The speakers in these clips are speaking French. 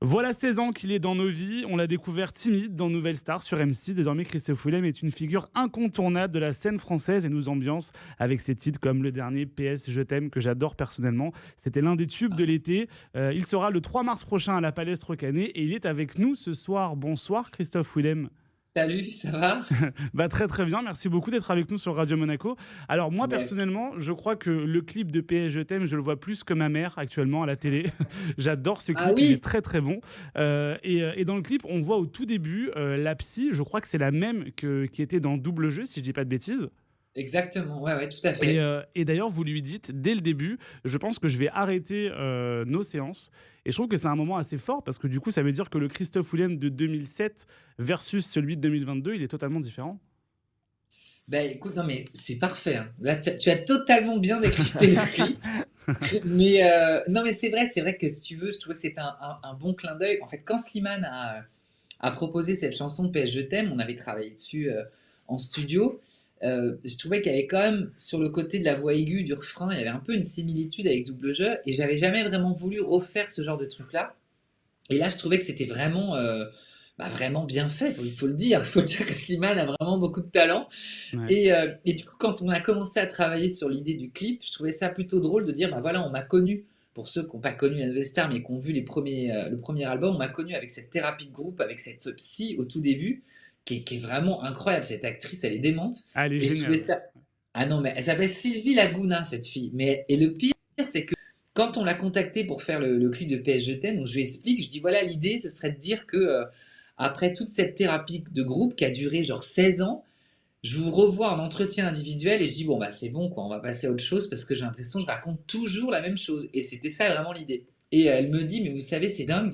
Voilà 16 ans qu'il est dans nos vies. On l'a découvert timide dans Nouvelle Star sur M6. Désormais, Christophe Willem est une figure incontournable de la scène française et nous ambiance avec ses titres comme le dernier PS Je t'aime que j'adore personnellement. C'était l'un des tubes de l'été. Il sera le 3 mars prochain à la Palestre Canet et il est avec nous ce soir. Bonsoir Christophe Willem. Salut, ça va? Bah, très très bien, merci beaucoup d'être avec nous sur Radio Monaco. Alors moi Ben, personnellement, je crois que le clip de PS Je t'aime, je le vois plus que ma mère actuellement à la télé. J'adore ce ah clip, il est oui, très très bon. Et dans le clip, on voit au tout début la psy, je crois que c'est la même qui était dans Double Jeu, si je dis pas de bêtises. exactement, ouais, ouais, tout à Et, fait. euh, et d'ailleurs, vous lui dites dès le début, je pense que je vais arrêter nos séances. Et je trouve que c'est un moment assez fort parce que du coup, ça veut dire que le Christophe Willem de 2007 versus celui de 2022, il est totalement différent. Ben écoute, non mais c'est parfait, hein. Là, tu as totalement bien décrypté le clip. Mais non mais c'est vrai que si tu veux, je trouvais que c'était un bon clin d'œil. En fait, quand Slimane a proposé cette chanson PS Je t'aime, on avait travaillé dessus en studio. Je trouvais qu'il y avait quand même, sur le côté de la voix aiguë du refrain, il y avait un peu une similitude avec Double Jeu, et j'avais jamais vraiment voulu refaire ce genre de truc-là. Et là, je trouvais que c'était vraiment, vraiment bien fait, il faut le dire. Il faut dire que Slimane a vraiment beaucoup de talent. Ouais. Et du coup, quand on a commencé à travailler sur l'idée du clip, je trouvais ça plutôt drôle de dire, bah voilà, on m'a connu, pour ceux qui n'ont pas connu la Nouvelle Star, mais qui ont vu le premier album, on m'a connu avec cette thérapie de groupe, avec cette psy au tout début, qui est vraiment incroyable. Cette actrice, elle est démente. Ah, elle est Et je trouvais géniale. ça... Ah non, mais elle s'appelle Sylvie Laguna, cette fille. Mais, et le pire, c'est que quand on l'a contactée pour faire le clip de PS Je t'aime, donc je lui explique, je dis voilà, l'idée, ce serait de dire que après toute cette thérapie de groupe qui a duré genre 16 ans, je vous revois en entretien individuel et je dis bon bah c'est bon quoi, on va passer à autre chose parce que j'ai l'impression que je raconte toujours la même chose. Et c'était ça vraiment l'idée. Et elle me dit mais vous savez c'est dingue.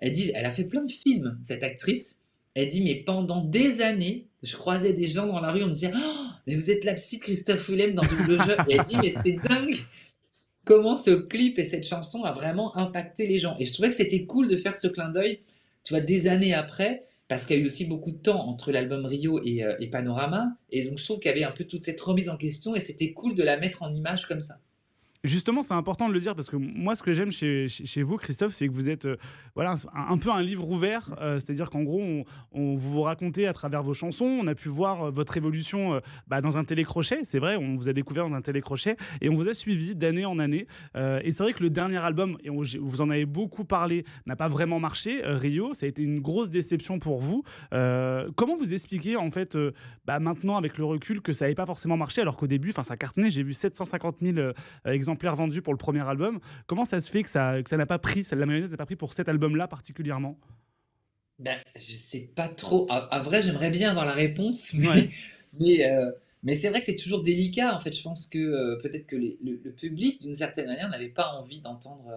Elle dit elle a fait plein de films cette actrice. Elle dit mais pendant des années je croisais des gens dans la rue on me disait oh, mais vous êtes la psy de Christophe Willem dans Double Jeu. Et elle dit mais c'est dingue comment ce clip et cette chanson a vraiment impacté les gens. Et je trouvais que c'était cool de faire ce clin d'œil, tu vois, des années après, parce qu'il y a eu aussi beaucoup de temps entre l'album Rio et Panorama, et donc je trouve qu'il y avait un peu toute cette remise en question, et c'était cool de la mettre en image comme ça. Justement, c'est important de le dire parce que moi, ce que j'aime chez vous, Christophe, c'est que vous êtes voilà, un peu un livre ouvert. C'est-à-dire qu'en gros, vous vous racontez à travers vos chansons. On a pu voir votre évolution dans un télécrochet. C'est vrai, on vous a découvert dans un télécrochet et on vous a suivi d'année en année. Et c'est vrai que le dernier album, et vous en avez beaucoup parlé, n'a pas vraiment marché. Rio, ça a été une grosse déception pour vous. Comment vous expliquez, en fait, maintenant, avec le recul, que ça n'avait pas forcément marché alors qu'au début, ça cartonnait. J'ai vu 750 000 exemplaires vendus pour le premier album. Comment ça se fait que ça n'a pas pris, la mayonnaise n'a pas pris pour cet album-là particulièrement? Ben, je sais pas trop. À vrai, j'aimerais bien avoir la réponse, Ouais, mais, euh, mais c'est vrai que c'est toujours délicat. En fait, je pense que peut-être que le public, d'une certaine manière, n'avait pas envie d'entendre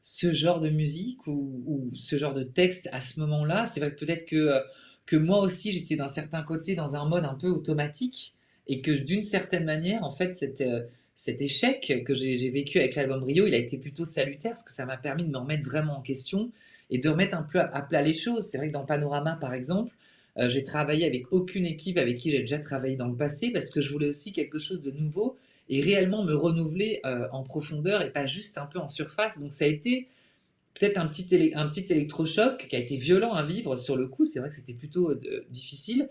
ce genre de musique ou ce genre de texte à ce moment-là. C'est vrai que peut-être que moi aussi, j'étais d'un certain côté dans un mode un peu automatique et que d'une certaine manière, en fait, cet échec que j'ai vécu avec l'album Rio, il a été plutôt salutaire parce que ça m'a permis de me remettre vraiment en question et de remettre un peu à plat les choses. C'est vrai que dans Panorama, par exemple, j'ai travaillé avec aucune équipe avec qui j'ai déjà travaillé dans le passé parce que je voulais aussi quelque chose de nouveau et réellement me renouveler en profondeur et pas juste un peu en surface. Donc ça a été peut-être un petit électrochoc qui a été violent à vivre sur le coup. C'est vrai que c'était plutôt difficile.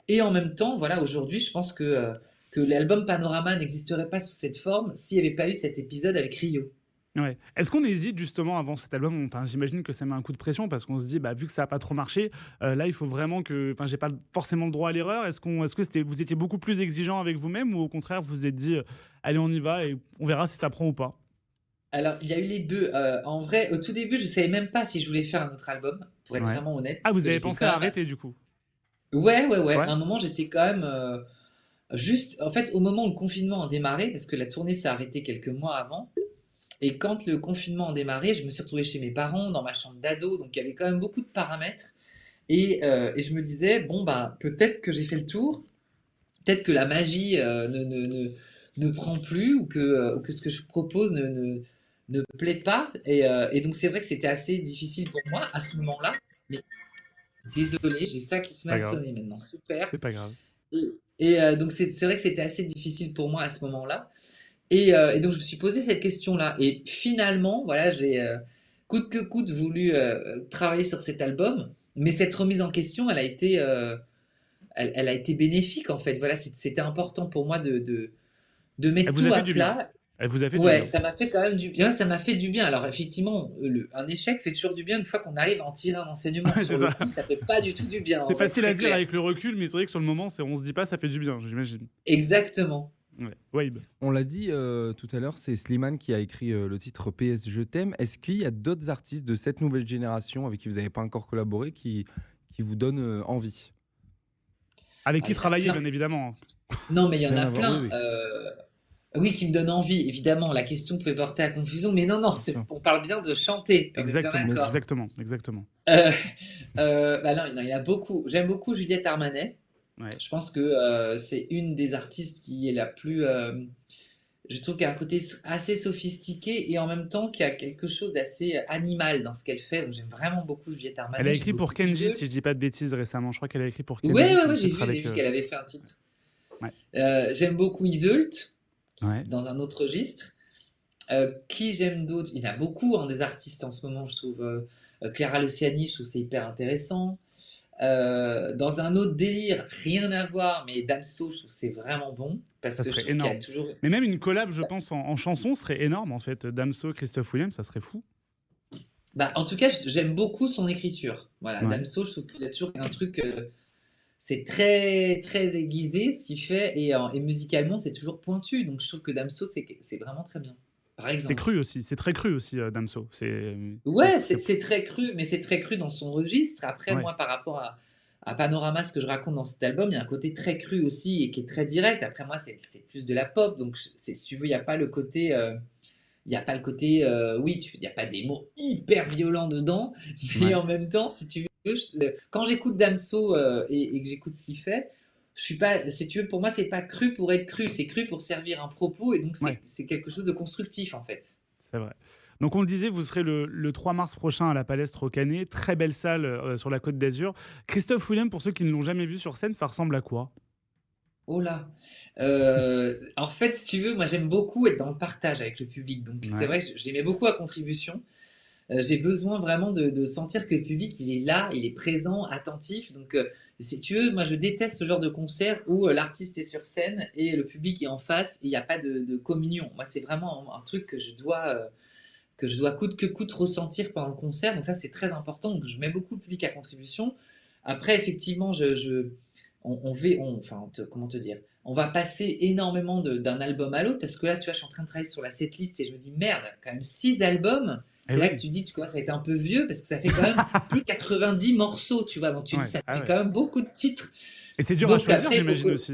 Et en même temps, voilà, aujourd'hui, je pense que l'album Panorama n'existerait pas sous cette forme s'il n'y avait pas eu cet épisode avec Rio. ouais. Est-ce qu'on hésite justement avant cet album? Enfin, j'imagine que ça met un coup de pression parce qu'on se dit, vu que ça n'a pas trop marché, là, il faut vraiment que. Enfin, j'ai pas forcément le droit à l'erreur. Est-ce que vous étiez beaucoup plus exigeant avec vous-même ou au contraire, vous vous êtes dit, allez, on y va et on verra si ça prend ou pas? Alors, il y a eu les deux. En vrai, au tout début, je ne savais même pas si je voulais faire un autre album, pour être Ouais. vraiment honnête, Ah, parce vous que avez j'étais pensé quand à même arrêter du coup? Ouais, ouais, ouais. Ouais. À un moment, j'étais quand même juste, en fait, au moment où le confinement a démarré, parce que la tournée s'est arrêtée quelques mois avant, et quand le confinement a démarré, je me suis retrouvée chez mes parents, dans ma chambre d'ado, donc il y avait quand même beaucoup de paramètres, et je me disais, bon, bah, peut-être que j'ai fait le tour, peut-être que la magie ne prend plus, ou que ce que je propose ne plaît pas, et donc c'est vrai que c'était assez difficile pour moi à ce moment-là, mais désolé, j'ai ça qui se met Pas à grave. sonner maintenant, super. C'est pas grave. Donc c'est vrai que c'était assez difficile pour moi à ce moment-là. Et donc je me suis posé cette question-là. Et finalement, voilà, coûte que coûte voulu travailler sur cet album, mais cette remise en question, elle a été bénéfique en fait. Voilà, c'était important pour moi de Elle mettre vous a tout fait à du bien. plat. Elle vous a fait du Ouais, bien. ça m'a fait quand même du bien, ça m'a fait du bien. Alors effectivement, un échec fait toujours du bien une fois qu'on arrive à en tirer un enseignement. Ouais, c'est Sur le ça. coup, ça fait pas du tout du bien, C'est on va être facile à très dire clair. avec le recul, mais c'est vrai que sur le moment, on se dit pas, ça fait du bien, j'imagine. Exactement. Ouais. Waïb. On l'a dit tout à l'heure, c'est Slimane qui a écrit le titre PS Je t'aime. Est-ce qu'il y a d'autres artistes de cette nouvelle génération avec qui vous n'avez pas encore collaboré qui vous donnent envie? Avec Ah, qui il y en a travailler, plein. bien évidemment. Non, mais il y en Rien a à voir, oui, plein. oui, Oui, qui me donne envie, évidemment. La question pouvait porter à confusion, mais non, non, bien sûr. on parle bien de chanter. On est bien Exactement, Mais d'accord. exactement, exactement. Euh, bah non, non, il y en a beaucoup. J'aime beaucoup Juliette Armanet. Ouais. Je pense que c'est une des artistes qui est la plus. Je trouve qu'elle a un côté assez sophistiqué et en même temps qui a quelque chose d'assez animal dans ce qu'elle fait. Donc j'aime vraiment beaucoup Juliette Elle a Armanet. J'aime écrit pour beaucoup Kenji, Iseult. si je dis pas de bêtises récemment. Je crois qu'elle a écrit pour Ouais, Kenji, ouais, c'est un ouais, titre j'ai avec. vu qu'elle avait fait un titre. Ouais. J'aime beaucoup Iseult, Ouais. dans un autre registre. Qui j'aime d'autres? Il y en a beaucoup, hein, des artistes en ce moment, je trouve. Clara Luciani, je trouve c'est hyper intéressant. Dans un autre délire, rien à voir, mais Damso, je trouve c'est vraiment bon. Parce Ça que je serait trouve qu'il y a énorme. toujours. Mais même une collab, je pense, en chanson serait énorme en fait. Damso, Christophe Williams, ça serait fou. Bah, en tout cas, j'aime beaucoup son écriture. Voilà, Ouais. Damso, je trouve qu'il y a toujours un truc. C'est très, très aiguisé ce qu'il fait et musicalement, c'est toujours pointu. Donc je trouve que Damso, c'est vraiment très bien. Par C'est exemple. cru aussi, c'est très cru aussi, Damso. Ouais, C'est- c'est très cru, mais c'est très cru dans son registre. Après, Ouais. moi, par rapport à Panorama, ce que je raconte dans cet album, il y a un côté très cru aussi et qui est très direct. Après, moi, c'est plus de la pop. Donc, si tu veux, il n'y a pas le côté. Il n'y a pas le côté. Oui, il n'y a pas des mots hyper violents dedans. Mais Ouais. en même temps, si tu veux, quand j'écoute Damso et que j'écoute ce qu'il fait, je suis pas. Si tu veux, pour moi, c'est pas cru pour être cru. C'est cru pour servir un propos. Et donc, Ouais. c'est quelque chose de constructif, en fait. C'est vrai. Donc on le disait, vous serez le 3 mars prochain à la Palestre au Canet, très belle salle sur la Côte d'Azur. Christophe Willem, pour ceux qui ne l'ont jamais vu sur scène, ça ressemble à quoi? Oh là! En fait, si tu veux, moi j'aime beaucoup être dans le partage avec le public. Donc c'est Ouais. vrai que je les mets beaucoup à contribution. J'ai besoin vraiment de sentir que le public il est là, il est présent, attentif. Donc si tu veux, moi je déteste ce genre de concert où l'artiste est sur scène et le public est en face et il n'y a pas de communion. Moi c'est vraiment un truc que je dois coûte que coûte ressentir pendant le concert. Donc ça c'est très important. Donc je mets beaucoup le public à contribution. Après effectivement enfin, comment te dire, on va passer énormément d'un album à l'autre parce que là, tu vois, je suis en train de travailler sur la setlist et je me dis, merde, quand même 6 albums. Eh C'est là que oui. tu dis, tu vois, ça a été un peu vieux parce que ça fait quand même plus de 90 morceaux, tu vois. Donc tu dis, Ouais. ça Ah fait ouais. quand même beaucoup de titres. Et c'est dur à Donc choisir, après, il faut j'imagine que. aussi.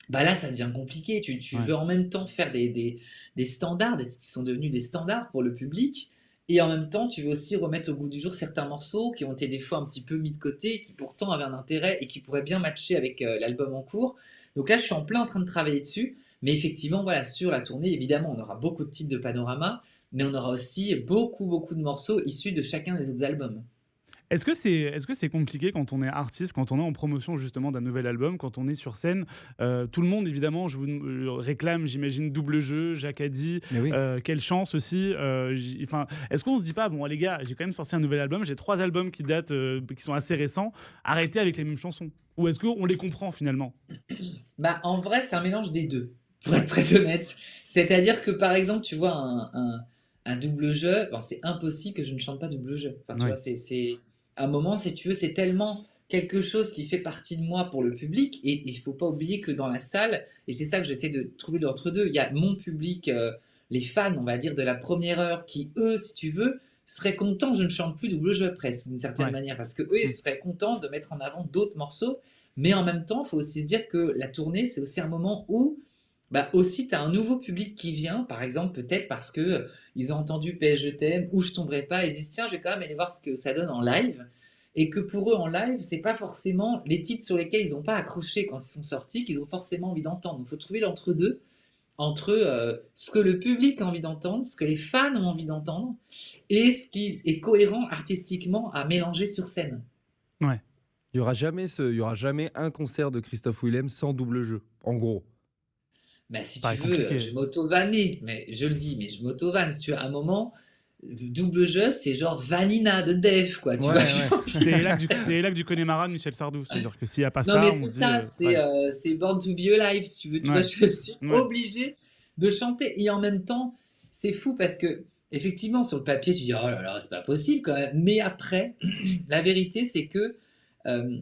Bah là, ça devient compliqué. Tu Ouais. veux en même temps faire des standards, des titres qui sont devenus des standards pour le public. Et en même temps, tu veux aussi remettre au goût du jour certains morceaux qui ont été des fois un petit peu mis de côté, qui pourtant avaient un intérêt et qui pourraient bien matcher avec l'album en cours. Donc là, je suis en plein en train de travailler dessus. Mais effectivement, voilà, sur la tournée, évidemment, on aura beaucoup de titres de Panorama, mais on aura aussi beaucoup, beaucoup de morceaux issus de chacun des autres albums. Est-ce que c'est compliqué quand on est artiste, quand on est en promotion justement d'un nouvel album, quand on est sur scène? Tout le monde, évidemment, je vous réclame, j'imagine, double jeu, Jacques a dit, Mais oui. quelle chance aussi. Enfin, est-ce qu'on se dit pas, bon, les gars, j'ai quand même sorti un nouvel album, j'ai 3 albums qui datent, qui sont assez récents, arrêtez avec les mêmes chansons? Ou est-ce qu'on les comprend finalement? Bah, en vrai, c'est un mélange des deux, pour être très honnête. C'est-à-dire que, par exemple, tu vois, un double jeu, bon, c'est impossible que je ne chante pas double jeu. Enfin, tu vois, Ouais. à un moment, si tu veux, c'est tellement quelque chose qui fait partie de moi pour le public, et il faut pas oublier que dans la salle, et c'est ça que j'essaie de trouver l'entre-deux, il y a mon public, les fans, on va dire, de la première heure, qui, eux, si tu veux, seraient contents que je ne chante plus double jeu presque, d'une certaine Ouais. manière, parce que eux, ils Mm. seraient contents de mettre en avant d'autres morceaux, mais en même temps, il faut aussi se dire que la tournée, c'est aussi un moment où, bah, aussi, tu as un nouveau public qui vient, par exemple, peut-être parce que ils ont entendu PS Je t'aime ou Je tomberai pas, et ils disent, tiens, je vais quand même aller voir ce que ça donne en live. Et que pour eux, en live, c'est pas forcément les titres sur lesquels ils n'ont pas accroché quand ils sont sortis qu'ils ont forcément envie d'entendre. Donc, il faut trouver l'entre-deux, entre ce que le public a envie d'entendre, ce que les fans ont envie d'entendre, et ce qui est cohérent artistiquement à mélanger sur scène. Ouais. Il y aura jamais un concert de Christophe Willem sans double jeu, en gros. Bah, si tu Pareil veux, compliqué. je m'auto-vanner, mais je le dis, mais je m'auto-vanne. Si tu veux, à un moment, double jeu, c'est genre Vanina de Def, quoi, tu Ouais, vois. ouais. C'est là que du Connemara de Michel Sardou. C'est-à-dire que s'il n'y a pas Non, ça, mais on c'est se dit. ça, Ouais, c'est Born to Be Alive, si tu veux, tu vois, ouais, je suis ouais. obligée de chanter. Et en même temps, c'est fou parce que, effectivement, sur le papier, tu dis, oh là là, c'est pas possible quand même. Mais après, la vérité, c'est que euh,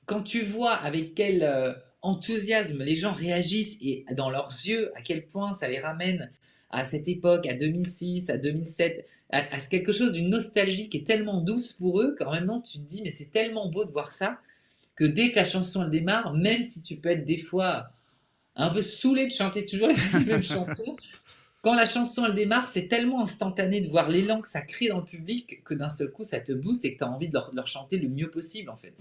quand tu vois avec quel enthousiasme les gens réagissent et dans leurs yeux, à quel point ça les ramène à cette époque, à 2006, à 2007, à quelque chose d'une nostalgie qui est tellement douce pour eux qu'en même temps, tu te dis, mais c'est tellement beau de voir ça que dès que la chanson elle démarre, même si tu peux être des fois un peu saoulé de chanter toujours les mêmes chansons, quand la chanson elle démarre, c'est tellement instantané de voir l'élan que ça crée dans le public que d'un seul coup ça te booste et que tu as envie de leur chanter le mieux possible en fait.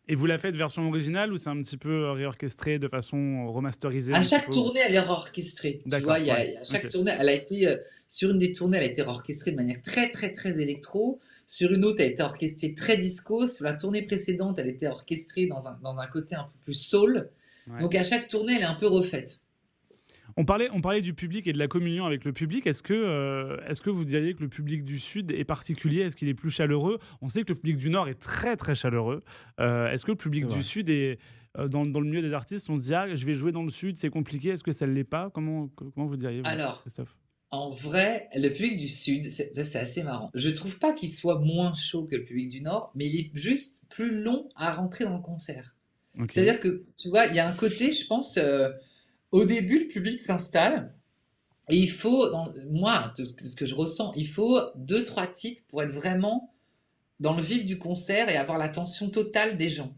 Et vous la faites version originale ou c'est un petit peu réorchestré de façon remasterisée, À un petit chaque peu? tournée, elle est orchestrée. Tu vois, D'accord, ouais. à Ok. chaque tournée, elle a été, sur une des tournées, elle a été orchestrée de manière très, très, très électro. Sur une autre, elle a été orchestrée très disco. Sur la tournée précédente, elle était orchestrée dans un côté un peu plus soul. Ouais. Donc à chaque tournée, elle est un peu refaite. On parlait du public et de la communion avec le public. Est-ce que vous diriez que le public du Sud est particulier? Est-ce qu'il est plus chaleureux? On sait que le public du Nord est très très chaleureux. Est-ce que le C'est public du vrai. Sud est dans le milieu des artistes, on se dit ah je vais jouer dans le Sud, c'est compliqué. Est-ce que ça ne l'est pas? Comment vous diriez vous, Alors, Christophe? en vrai, le public du Sud, c'est assez marrant. Je trouve pas qu'il soit moins chaud que le public du Nord, mais il est juste plus long à rentrer dans le concert. Ok. C'est-à-dire que, tu vois, il y a un côté, je pense, au début, le public s'installe. Et il faut, moi, ce que je ressens, il faut deux, trois titres pour être vraiment dans le vif du concert et avoir l'attention totale des gens.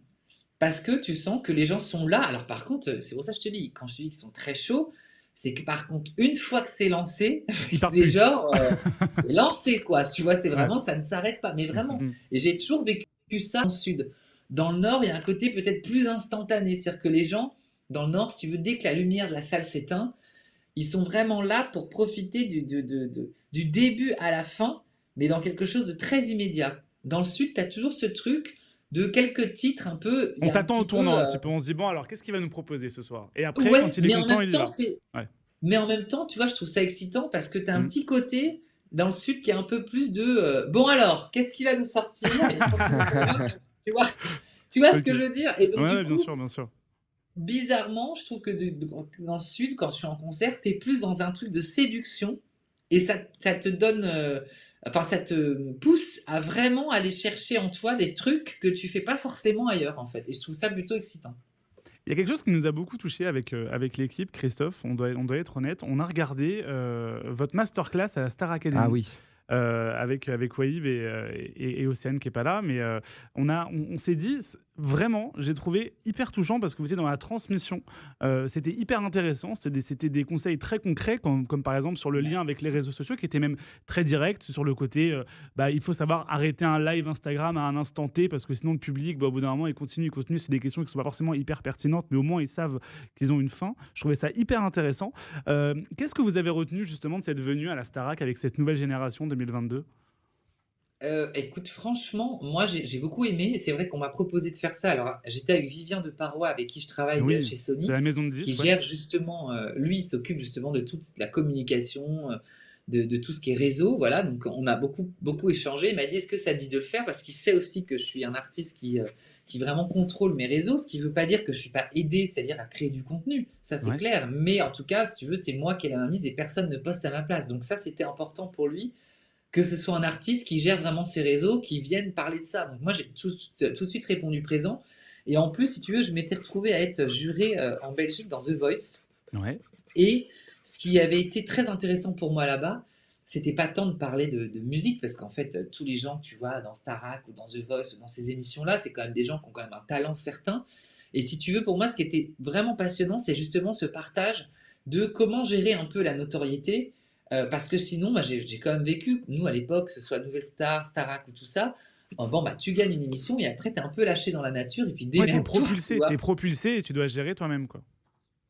Parce que tu sens que les gens sont là. Alors par contre, c'est pour ça que je te dis, quand je te dis qu'ils sont très chauds, c'est que par contre, une fois que c'est lancé, Ils partent c'est plus. genre, c'est lancé quoi. Tu vois, c'est Ouais. vraiment, ça ne s'arrête pas. Mais vraiment. Mm. Et j'ai toujours vécu ça dans le sud. Dans le nord, il y a un côté peut-être plus instantané. C'est-à-dire que les gens, dans le nord, si tu veux, dès que la lumière de la salle s'éteint, ils sont vraiment là pour profiter du début à la fin, mais dans quelque chose de très immédiat. Dans le sud, tu as toujours ce truc de quelques titres un peu, il y On a un t'attend au petit peu, tournant un petit peu. On se dit bon alors qu'est-ce qu'il va nous proposer ce soir? Et après ouais, quand il est content, il y va. Ouais. mais en même temps, tu vois, je trouve ça excitant parce que tu as un Mm. petit côté dans le sud qui est un peu plus de, bon alors, qu'est-ce qui va nous sortir? Il faut qu'on convainque, tu vois, tu vois ce Ok. que je veux dire? Et Ouais, donc du ouais, bien coup, sûr, bien sûr. bizarrement, je trouve que dans le sud, quand je suis en concert, t'es plus dans un truc de séduction et ça te donne, enfin, ça te pousse à vraiment aller chercher en toi des trucs que tu fais pas forcément ailleurs, en fait. Et je trouve ça plutôt excitant. Il y a quelque chose qui nous a beaucoup touché avec l'équipe, Christophe, on doit être honnête. On a regardé votre masterclass à la Star Ah Academy oui. avec Waïb et Océane qui n'est pas là. Mais on s'est dit, vraiment, j'ai trouvé hyper touchant parce que vous étiez dans la transmission. C'était hyper intéressant. C'était des conseils très concrets, comme par exemple sur le lien avec les Merci. réseaux sociaux, qui étaient même très directs sur le côté, il faut savoir arrêter un live Instagram à un instant T parce que sinon le public, au bout d'un moment, il continue. C'est des questions qui ne sont pas forcément hyper pertinentes, mais au moins ils savent qu'ils ont une fin. Je trouvais ça hyper intéressant. Qu'est-ce que vous avez retenu justement de cette venue à la Starac avec cette nouvelle génération 2022? Écoute, franchement, moi j'ai beaucoup aimé. C'est vrai qu'on m'a proposé de faire ça. Alors, j'étais avec Vivien de Parois, avec qui je travaille Oui, chez de Sony, la maison de qui disques, ouais. gère justement, lui, il s'occupe justement de toute la communication, de tout ce qui est réseau. Voilà, donc on a beaucoup, beaucoup échangé. Il m'a dit, est-ce que ça te dit de le faire? Parce qu'il sait aussi que je suis un artiste qui vraiment contrôle mes réseaux, ce qui ne veut pas dire que je ne suis pas aidé, c'est-à-dire à créer du contenu. Ça, c'est Ouais. clair. Mais en tout cas, si tu veux, c'est moi qui ai la main mise et personne ne poste à ma place. Donc ça, c'était important pour lui que ce soit un artiste qui gère vraiment ses réseaux, qui vienne parler de ça. Donc moi, j'ai tout de suite répondu présent. Et en plus, si tu veux, je m'étais retrouvé à être juré en Belgique dans The Voice. Ouais. Et ce qui avait été très intéressant pour moi là-bas, c'était pas tant de parler de musique, parce qu'en fait, tous les gens que tu vois dans Starac ou dans The Voice ou dans ces émissions-là, c'est quand même des gens qui ont quand même un talent certain. Et si tu veux, pour moi, ce qui était vraiment passionnant, c'est justement ce partage de comment gérer un peu la notoriété. Parce que sinon, moi, j'ai quand même vécu, nous à l'époque, que ce soit Nouvelle Star, Starac ou tout ça, bon, bah, tu gagnes une émission et après, t'es un peu lâché dans la nature et puis Ouais, démerde-toi, tu t'es vois. propulsé et tu dois gérer toi-même, quoi.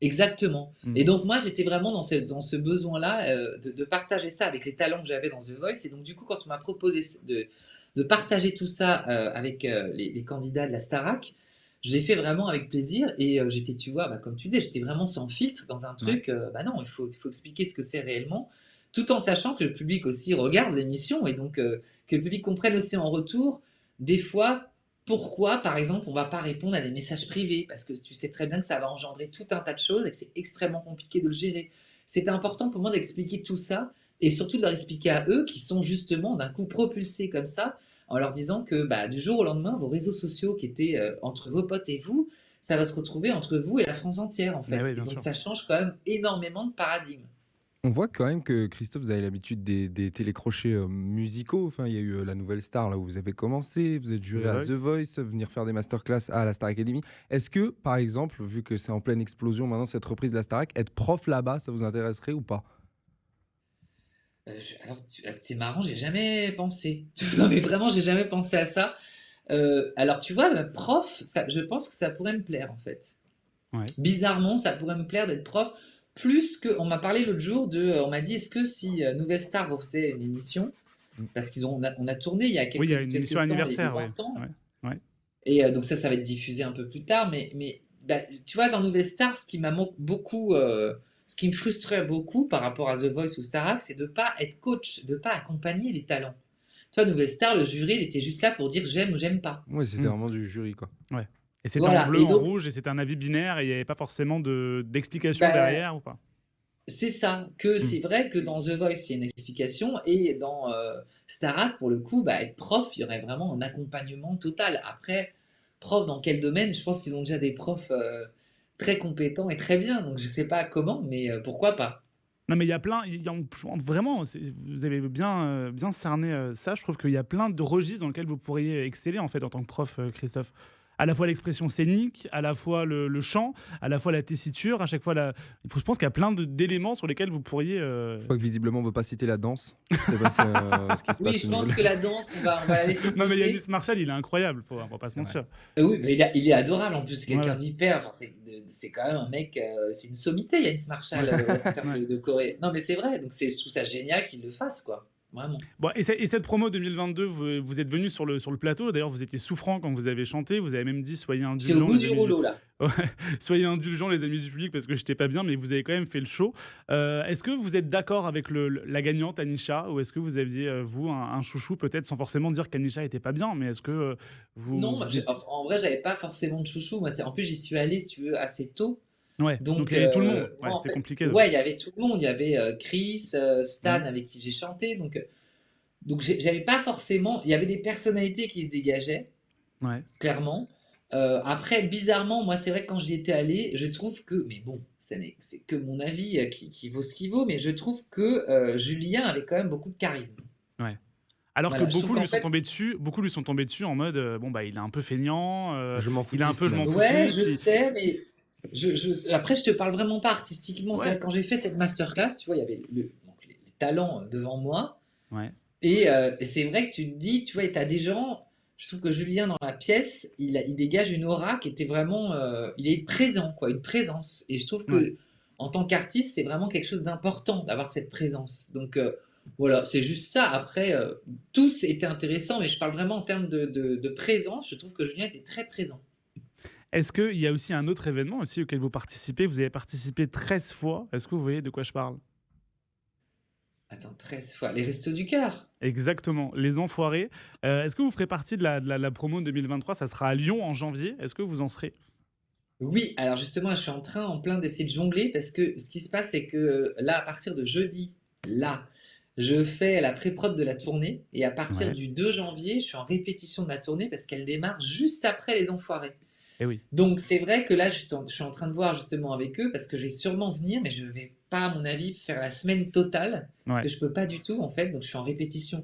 Exactement. Mm. Et donc moi, j'étais vraiment dans ce besoin-là de partager ça avec les talents que j'avais dans The Voice. Et donc du coup, quand on m'a proposé de partager tout ça avec les candidats de la Starac, j'ai fait vraiment avec plaisir. Et j'étais, tu vois, bah, comme tu disais, j'étais vraiment sans filtre dans un Ouais. truc, bah non, il faut expliquer ce que c'est réellement. tout en sachant que le public aussi regarde l'émission et donc que le public comprenne aussi en retour, des fois, pourquoi, par exemple, on va pas répondre à des messages privés, parce que tu sais très bien que ça va engendrer tout un tas de choses et que c'est extrêmement compliqué de le gérer. C'était important pour moi d'expliquer tout ça et surtout de leur expliquer à eux qui sont justement d'un coup propulsés comme ça, en leur disant que bah, du jour au lendemain, vos réseaux sociaux qui étaient entre vos potes et vous, ça va se retrouver entre vous et la France entière en Mais fait. oui, Et bien donc sûr. ça change quand même énormément de paradigme. On voit quand même que Christophe, vous avez l'habitude des télécrochets musicaux. Enfin, il y a eu La Nouvelle Star, là où vous avez commencé. Vous êtes The juré à The Voice. Voice, venir faire des masterclass à la Star Academy. Est-ce que, par exemple, vu que c'est en pleine explosion maintenant, cette reprise de la Starac, être prof là-bas, ça vous intéresserait ou pas? Alors c'est marrant, j'ai jamais pensé. Non mais vraiment, j'ai jamais pensé à ça. Alors tu vois, prof, ça, je pense que ça pourrait me plaire en fait. Ouais. Bizarrement, ça pourrait me plaire d'être prof. Plus que, on m'a parlé l'autre jour on m'a dit, est-ce que si Nouvelle Star refaisait une émission, Mm. parce on a tourné il y a Oui, il y a une émission quelques temps, les anniversaire, oui. 20 ans, Ouais. Ouais. et donc ça va être diffusé un peu plus tard, mais bah, tu vois, dans Nouvelle Star, ce qui m'a beaucoup, ce qui me frustrait beaucoup par rapport à The Voice ou Starac, c'est de pas être coach, de pas accompagner les talents. Tu vois, Nouvelle Star, le jury, il était juste là pour dire j'aime ou j'aime pas. Ouais, c'était Mm. vraiment du jury, quoi. Ouais. Et c'était en Voilà, bleu, et en donc, rouge, et c'était un avis binaire, et il n'y avait pas forcément d'explication bah, derrière ou pas. c'est ça, que Mm. c'est vrai que dans The Voice, il y a une explication, et dans Starac, pour le coup, bah, être prof, il y aurait vraiment un accompagnement total. Après, prof dans quel domaine? Je pense qu'ils ont déjà des profs très compétents et très bien, donc je sais pas comment, mais pourquoi pas? Non, mais il y a plein, vraiment, vous avez bien cerné ça. Je trouve qu'il y a plein de registres dans lesquels vous pourriez exceller en fait en tant que prof, Christophe. À la fois l'expression scénique, à la fois le chant, à la fois la tessiture, à chaque fois je pense qu'il y a plein d'éléments sur lesquels vous pourriez. Je crois que visiblement, on ne veut pas citer la danse. Je sais pas ce qui se Oui, passe je au niveau pense de... que la danse, on va la laisser de Non, mais côté. Yanis Marshall, il est incroyable, on va pas se C'est vrai. mentir. Oui, mais il est adorable en plus, c'est Ouais, quelqu'un ouais. d'hyper. Enfin, c'est quand même un mec, c'est une sommité, Yanis Marshall, en termes Ouais. de Corée. Non, mais c'est vrai, donc je trouve ça génial qu'il le fasse, quoi. Vraiment. Bon, et cette promo 2022, vous êtes venu sur le plateau. D'ailleurs, vous étiez souffrant quand vous avez chanté. Vous avez même dit soyez C'est au indulgents, bout les du amis du... rouleau, là. Ouais, soyez indulgents, les amis du public, parce que j'étais pas bien, mais vous avez quand même fait le show. Est-ce que vous êtes d'accord avec la gagnante, Anisha, ou est-ce que vous aviez, vous, un chouchou, peut-être sans forcément dire qu'Anisha était pas bien, mais est-ce que Non, vous étiez... en vrai, j'avais pas forcément de chouchou. Moi, en plus, j'y suis allé, si tu veux, assez tôt. Ouais, donc Donc, il y avait tout le monde. Ouais, moi, en c'était fait, compliqué. ouais, il y avait tout le monde. Il y avait Chris, Stan, Mhm. avec qui j'ai chanté. Donc j'avais pas forcément. Il y avait des personnalités qui se dégageaient, Ouais. clairement. Après, bizarrement, moi, c'est vrai que quand j'y étais allé, je trouve que. Mais bon, c'est que mon avis qui vaut ce qu'il vaut, mais je trouve que Julien avait quand même beaucoup de charisme. Ouais. Alors que Voilà, je trouve qu'en fait. beaucoup lui sont tombés dessus en mode bon bah il est un peu feignant, Je m'en il est un peu foutiste je m'en même. Ouais, foutiste. je sais, mais après, je te parle vraiment pas artistiquement. C'est Ouais, vrai que quand j'ai fait cette masterclass, tu vois, il y avait donc, les talents devant moi. ouais, Et c'est vrai que tu te dis, tu vois, et t'as des gens. Je trouve que Julien, dans la pièce, il dégage une aura qui était vraiment. Il est présent, quoi, une présence. Et je trouve ouais. que, en tant qu'artiste, c'est vraiment quelque chose d'important d'avoir cette présence. Donc, voilà, c'est juste ça. Après, tous étaient intéressants, mais je parle vraiment en termes de présence. Je trouve que Julien était très présent. Est-ce qu'il y a aussi un autre événement aussi auquel vous participez? Vous avez participé 13 fois. Est-ce que vous voyez de quoi je parle? Attends, 13 fois. Les Restos du Cœur. Exactement, les enfoirés. Est-ce que vous ferez partie de la promo 2023? Ça sera à Lyon en janvier. Est-ce que vous en serez? Oui, alors justement, là, je suis en train, en plein d'essayer de jongler parce que ce qui se passe, c'est que là, à partir de jeudi, là, je fais la pré-prod de la tournée et à partir Ouais. du 2 janvier, je suis en répétition de la tournée parce qu'elle démarre juste après Les Enfoirés. Eh oui. Donc c'est vrai que là, je suis en train de voir justement avec eux parce que je vais sûrement venir, mais je vais pas, à mon avis, faire la semaine totale parce que Ouais. je peux pas du tout en fait, donc je suis en répétition.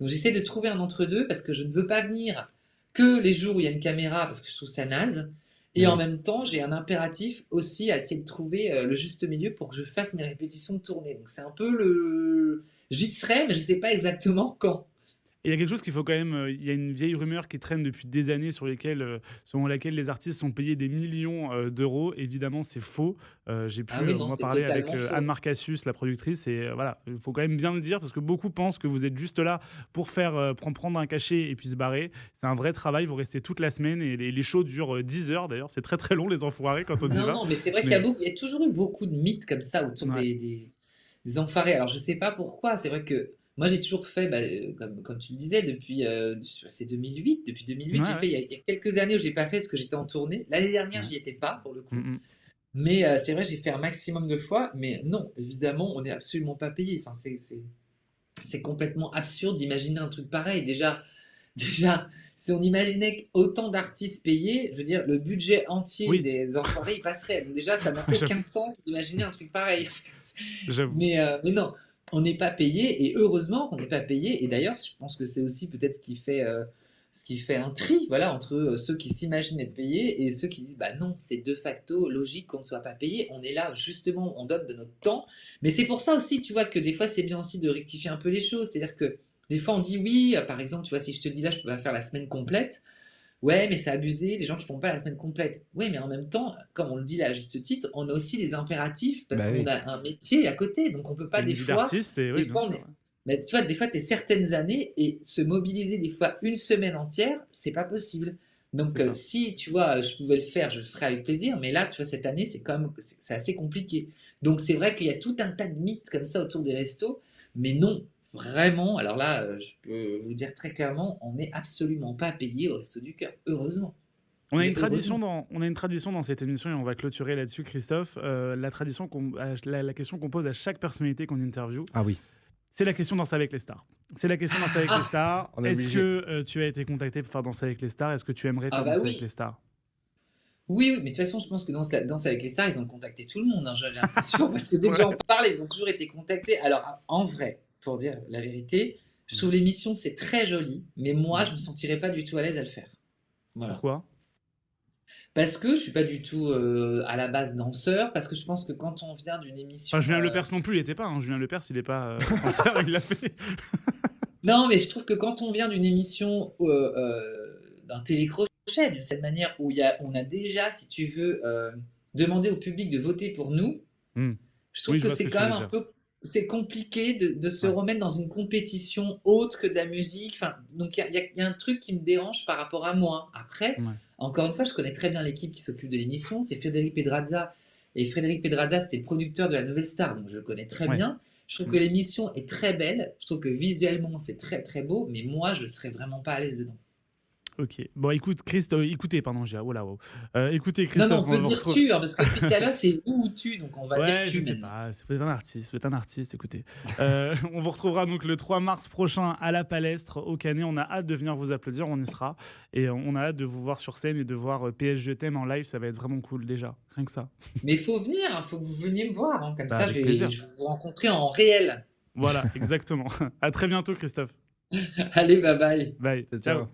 Donc j'essaie de trouver un entre-deux parce que je ne veux pas venir que les jours où il y a une caméra parce que je trouve ça naze. Et en Oui. même temps, j'ai un impératif aussi à essayer de trouver le juste milieu pour que je fasse mes répétitions de tournée. Donc c'est un peu le... J'y serai, mais je sais pas exactement quand. Et il y a quelque chose qu'il faut quand même. Il y a une vieille rumeur qui traîne depuis des années selon laquelle les artistes sont payés des millions d'euros. Évidemment, c'est faux. J'ai pu Ah oui, non, moi c'est parler avec totalement Anne faux. Marcassus, la productrice, et voilà, il faut quand même bien le dire parce que beaucoup pensent que vous êtes juste là pour prendre un cachet et puis se barrer. C'est un vrai travail. Vous restez toute la semaine et les shows durent 10 heures. D'ailleurs, c'est très très long les enfoirés quand on y Non, va. non, mais c'est vrai qu'il y a Mais il y a toujours eu beaucoup de mythes comme ça autour ouais. des enfoirés. Alors, je sais pas pourquoi. C'est vrai que moi, j'ai toujours fait, bah, comme tu le disais, depuis c'est 2008. Depuis 2008, Ouais, j'ai fait. ouais. Il y a quelques années où je l'ai pas fait parce que j'étais en tournée. L'année dernière, Ouais. j'y étais pas pour le Mm, coup. mm. Mais c'est vrai, j'ai fait un maximum de fois. Mais non, évidemment, on n'est absolument pas payé. Enfin, c'est complètement absurde d'imaginer un truc pareil. Déjà, déjà, si on imaginait autant d'artistes payés, je veux dire, le budget entier Oui, des enfoirés, il passerait. Donc déjà, ça n'a aucun j'avoue. sens d'imaginer un truc pareil. J'avoue. Mais non, on n'est pas payé, et heureusement qu'on n'est pas payé. Et d'ailleurs, je pense que c'est aussi peut-être ce qui fait un tri, voilà, entre ceux qui s'imaginent être payés et ceux qui disent, bah non, c'est de facto logique qu'on ne soit pas payé. On est là, justement, on donne de notre temps. Mais c'est pour ça aussi, tu vois, que des fois, c'est bien aussi de rectifier un peu les choses. C'est-à-dire que des fois, on dit oui, par exemple, tu vois, si je te dis là, je peux pas faire la semaine complète, ouais, mais c'est abusé, les gens qui font pas la semaine complète. Oui, mais en même temps, comme on le dit là à juste titre, on a aussi des impératifs parce Bah qu'on oui. a un métier à côté, donc on peut Et pas une des vie fois, d'artiste, et oui, des bien fois on sûr. est, Ouais. mais tu vois, des fois, t'es certaines années et se mobiliser des fois une semaine entière, c'est pas possible. Donc, C'est ça. si tu vois, je pouvais le faire, je le ferais avec plaisir, mais là, tu vois, cette année, c'est quand même, c'est assez compliqué. Donc, c'est vrai qu'il y a tout un tas de mythes comme ça autour des restos, mais non, vraiment, alors là, je peux vous dire très clairement, on n'est absolument pas payé au Resto du Cœur, heureusement. Mais heureusement. On a une tradition dans cette émission et on va clôturer là-dessus, Christophe. La tradition la question qu'on pose à chaque personnalité qu'on interviewe, Ah oui, c'est la question Danser avec les stars. C'est la question Danser avec les Ah, stars. on est Est-ce obligé. que tu as été contacté pour faire Danser avec les stars? Est-ce que tu aimerais ah faire bah Danser avec les oui, stars? oui, oui, mais de toute façon, je pense que dans Danse avec les stars, ils ont contacté tout le monde, hein, j'ai l'impression, parce que dès que Ouais. j'en parle, ils ont toujours été contactés. Alors, en vrai, pour dire la vérité, je Mm. trouve l'émission, c'est très joli, mais moi, je Ouais. me sentirais pas du tout à l'aise à le faire. Voilà. Pourquoi? Parce que je suis pas du tout à la base danseur, parce que je pense que quand on vient d'une Enfin, émission... Julien Lepers non plus, il était pas. Hein. Julien Lepers, il est pas cancer, il l'a fait. Non, mais je trouve que quand on vient d'une émission, d'un télécrochet, d'une certaine manière, où on a déjà, si tu veux, demandé au public de voter pour nous, Hmm. je trouve Oui, je que vois ce c'est que tu quand même veux un dire. peu, c'est compliqué de se Ouais. remettre dans une compétition autre que de la musique. Enfin, donc il y a un truc qui me dérange par rapport à moi. Après, Ouais. encore une fois, je connais très bien l'équipe qui s'occupe de l'émission, c'est Frédéric Pedrazza. Et Frédéric Pedrazza, c'était le producteur de la Nouvelle Star, donc je le connais très Ouais. bien. Je trouve Hmm. que l'émission est très belle, je trouve que visuellement c'est très très beau, mais moi je serais vraiment pas à l'aise dedans. Ok. Bon, écoute, écoutez, pardon, j'ai. Oh là, oh. Écoutez, Non, non, Christophe, on on va peut vous dire retrouver. tu, hein, parce que depuis tout à l'heure c'est où ou tu, donc on va dire Ouais, je tu sais maintenant. pas. Vous êtes un artiste, vous êtes un artiste, écoutez. On vous retrouvera donc le 3 mars prochain à la Palestre, au Canet. On a hâte de venir vous applaudir, on y sera. Et on a hâte de vous voir sur scène et de voir PS Je t'aime en live, ça va être vraiment cool déjà. Rien que ça. Mais il faut venir, il faut que vous veniez me voir, hein, comme Bah, ça avec plaisir. je vais vous rencontrer en réel. Voilà, exactement. À très bientôt, Christophe. Allez, bye bye. Bye. Ciao, Ciao. ciao.